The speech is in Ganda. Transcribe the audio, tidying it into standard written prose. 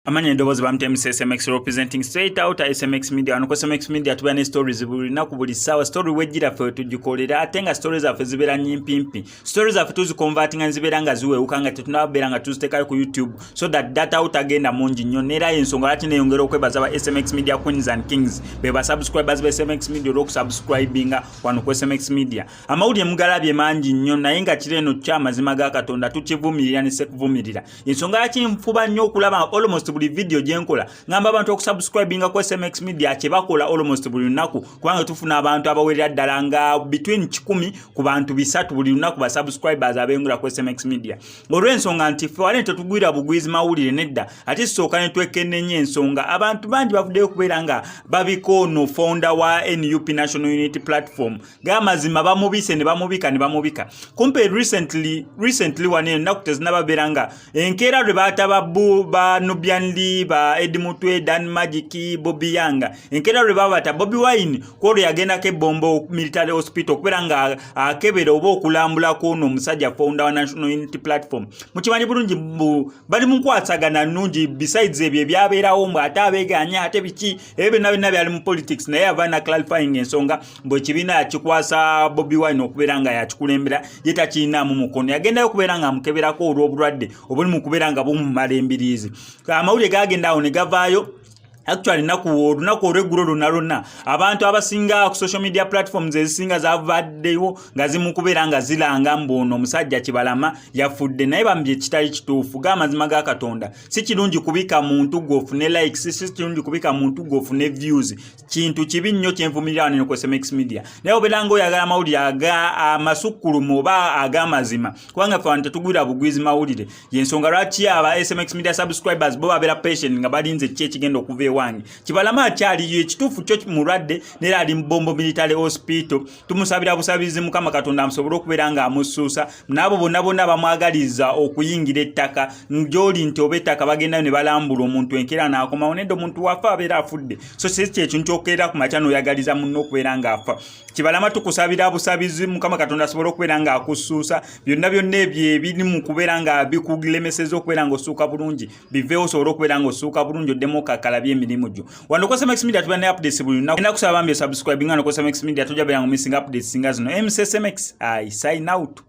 Amanya ndobozi bamtemi SMX representing straight out SMX media no SMX media tubane stories buli naku buli sawa story wejira fe tujikolera atenga stories afe zibera nyimpimpi stories afe tuzi converting nzibera nga ziwe ukanga tunabera nga tuziteka ku YouTube so that data out agenda munji nyonera ensonga ati ne yongera okwebaza ba SMX media queens and kings beba subscribers ba SMX media rock subscribinga wano ku SMX media amawuli mugalabye manji nnyo naye nga kireno kyamazima ga Katonda tukivumirira ne sekuvumirira ensonga ati mfuba nnyo okulaba almost buli video jenkola ngamba abantu okusubscribinga ku SMX media chebakola almost buli lunaku kubanga tufuna abantu abawerera ddala nga between 10 ku bantu 3 buli lunaku ba subscribers abengula ku SMX media olw'ensonga nti fwale tetugwira bugwizi mawulire nedda ate sooka ne twekenenye ensonga abantu bangi bavuddeyo kubeera nga babikono founder wa NUP National Unity Platform gamazima bamubise ne bamubika kumpe recently wane nakutezinababera nga enkera lwe bataba ba Nubian ba Edmutwe Dan Magic Bobi Yanga enkera lwe babata Bobi Wine ko yagenda ke bombo military hospital kuberanga akebera obo okulambula ko no musajja founder wa National Unity Platform mukimanyi bulungi bali munkwasagana nungi besides ebye byaberawo mbu atabeganya ate biki ebe nabe ali mu politics naye avana clarifying ensonga mbo kibina yakikwasa Bobi Wine okuberanga yakikulembera yeta kina mu mukono yagenda okuberanga mukeberako olw'obulwadde obuli mu kuberanga bumumala embirizi amawulire gagenda awo ne gavaayo actually naku regulo lunalona abantu abasinga ku social media platforms ezisinga zavaddeyo nga zimukubeera nga zilanga mbono musajja Kibalama Yafudde naye bambye kitali kituufu gamazima ga Katonda si kirungi kubika muntu gofune likes si kirungi kubika muntu gofune views kintu kibi nnyo kyenvumirira ne ku SMX media naye obeera oyagala amawulire aga amasukulu moba agamazima kubanga ffe tetugwira bugwizi mawulire yensonga lwaki aba SMX media subscribers bo babeera patient nga balinze ki ekigenda okuva wangi Kibalama kyali ekitufu kyo mulwadde nera ali mbombo military hospital tumusabira busabizi mukama Katonda amsobora okubeera nga amusuusa nabo bonna bamwagaliza okuyingira ettaka njoli nti obettaka bagenda ne balambula omuntu enkera nakoma onendo omuntu wafa abeera afudde so sisi ekintu kyokera ku machano oyagaliza munno okubeera nga afa Kibalama tukusabira busabizi mukama Katonda asobora okubeera nga akusuusa byonna ebyo ebiri mu kubeera nga bikugilemeseza okubeera nga osuuka bulungi biveewo osobora okubeera nga osuuka bulungi oddemu okakalabye emirimu gyo wano ku SMX media tubane updates buli lunaku enda kusaba bambye subscribing wano ku SMX media tujja bera mu missing updates singa zino MSSMX I sign out.